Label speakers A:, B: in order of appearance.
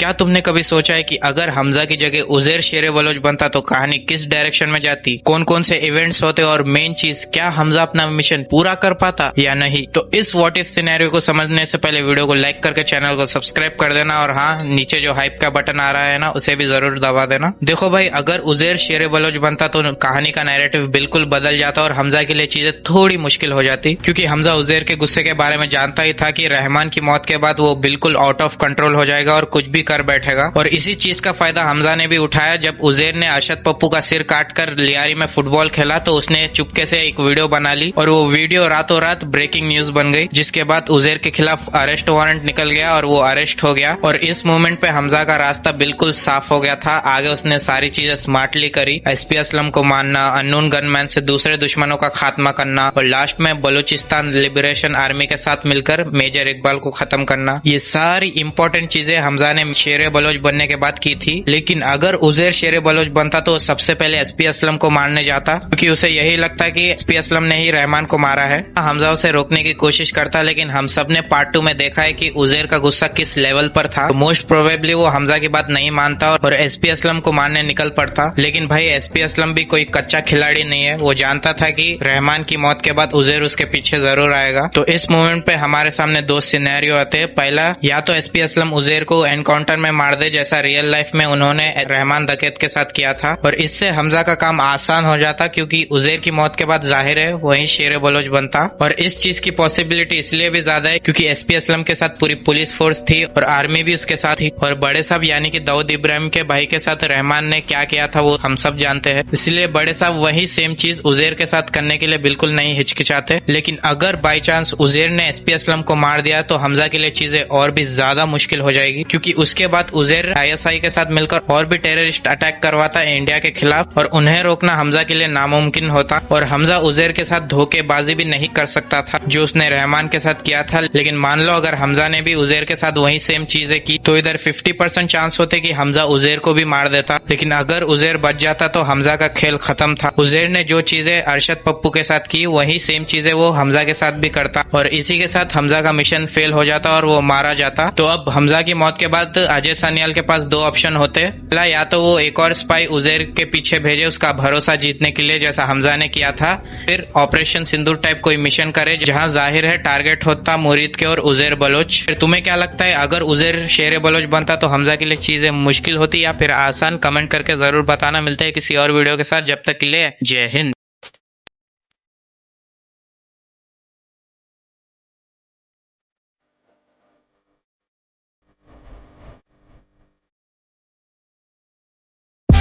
A: क्या तुमने कभी सोचा है कि अगर हमजा की जगह उजैर शेर बलोच बनता तो कहानी किस डायरेक्शन में जाती, कौन कौन से इवेंट्स होते और मेन चीज क्या हमजा अपना मिशन पूरा कर पाता या नहीं। तो इस व्हाट इफ सिनेरियो को समझने से पहले वीडियो को लाइक करके चैनल को सब्सक्राइब कर देना और हाँ, नीचे जो हाइप का बटन आ रहा है ना, उसे भी जरूर दबा देना। देखो भाई, अगर उजैर शेर बलोच बनता तो कहानी का नैरेटिव बिल्कुल बदल जाता और हमजा के लिए चीजें थोड़ी मुश्किल हो जाती, क्योंकि हमजा उजैर के गुस्से के बारे में जानता ही था कि रहमान की मौत के बाद वो बिल्कुल आउट ऑफ कंट्रोल हो जाएगा और कुछ भी कर बैठेगा। और इसी चीज का फायदा हमजा ने भी उठाया। जब उजैर ने अरशद पप्पू का सिर काटकर लियारी में फुटबॉल खेला तो उसने चुपके से एक वीडियो बना ली और वो वीडियो रातों रात ब्रेकिंग न्यूज बन गई, जिसके बाद उजैर के खिलाफ अरेस्ट वारंट निकल गया और वो अरेस्ट हो गया। और इस मोमेंट पे हमजा का रास्ता बिल्कुल साफ हो गया था। आगे उसने सारी चीजें स्मार्टली करी, एसपी असलम को मानना, अननोन गनमैन से दूसरे दुश्मनों का खात्मा करना और लास्ट में बलूचिस्तान लिबरेशन आर्मी के साथ मिलकर मेजर इकबाल को खत्म करना। ये सारी इंपॉर्टेंट चीजें हमजा ने शेर बलोच बनने के बाद की थी। लेकिन अगर उजैर शेर बलोच बनता तो सबसे पहले एसपी असलम को मारने जाता, क्योंकि उसे यही लगता कि एसपी असलम ने ही रहमान को मारा है। हमजा उसे रोकने की कोशिश करता, लेकिन हम सब ने पार्ट 2 में देखा है कि उजैर का गुस्सा किस लेवल पर था। तो मोस्ट प्रोबेबली वो हमजा की बात नहीं मानता और एसपी असलम को मारने निकल पड़ता। लेकिन भाई, एसपी असलम भी कोई कच्चा खिलाड़ी नहीं है। वो जानता था कि रहमान की मौत के बाद उजैर उसके पीछे जरूर आएगा। तो इस मोमेंट पे हमारे सामने दो सिनेरियो आते हैं। पहला, या तो एसपी असलम उजैर को एनकाउंटर में मार दे, जैसा रियल लाइफ में उन्होंने रहमान दकेत के साथ किया था, और इससे हमजा का काम आसान हो जाता, क्योंकि उजैर की मौत के बाद जाहिर है वही शेर बलोच बनता। और इस चीज की पॉसिबिलिटी इसलिए भी ज्यादा है क्योंकि एसपी असलम के साथ पूरी पुलिस फोर्स थी और आर्मी भी उसके साथ थी। और बड़े साहब यानी कि दाऊद इब्राहिम के भाई के साथ रहमान ने क्या किया था वो हम सब जानते हैं, इसलिए बड़े साहब वही सेम चीज उजैर के साथ करने के लिए बिल्कुल नहीं हिचकिचाते। लेकिन अगर बाई चांस उजैर ने एसपी असलम को मार दिया तो हमजा के लिए चीजें और भी ज्यादा मुश्किल हो जाएगी, क्योंकि उसके बाद उजैर आईएसआई के साथ मिलकर और भी टेररिस्ट अटैक करवाता है इंडिया के खिलाफ, और उन्हें रोकना हमजा के लिए नामुमकिन होता। और हमजा उजैर के साथ धोखेबाजी भी नहीं कर सकता था जो उसने रहमान के साथ किया था। लेकिन मान लो अगर हमजा ने भी उजैर के साथ वही सेम चीजें की तो इधर 50% चांस होते कि हमजा उजैर को भी मार देता। लेकिन अगर उजैर बच जाता तो हमजा का खेल खत्म था। उजैर ने जो चीजें अरशद पप्पू के साथ की वही सेम चीजें वो हमजा के साथ भी करता, और इसी के साथ हमजा का मिशन फेल हो जाता और वो मारा जाता। तो अब हमजा की मौत के बाद अजय सान्याल के पास दो ऑप्शन होते। पहला, या तो वो एक और स्पाई उजैर के पीछे भेजे उसका भरोसा जीतने के लिए, जैसा हमजा ने किया था। फिर ऑपरेशन सिंदूर टाइप कोई मिशन करे जहां जाहिर है टारगेट होता मुरीद के और उजैर बलोच। फिर तुम्हें क्या लगता है, अगर उजैर शेर बलोच बनता तो हमजा के लिए चीजें मुश्किल होती या फिर आसान? कमेंट करके जरूर बताना। मिलते हैं किसी और वीडियो के साथ, जब तक के लिए जय हिंद।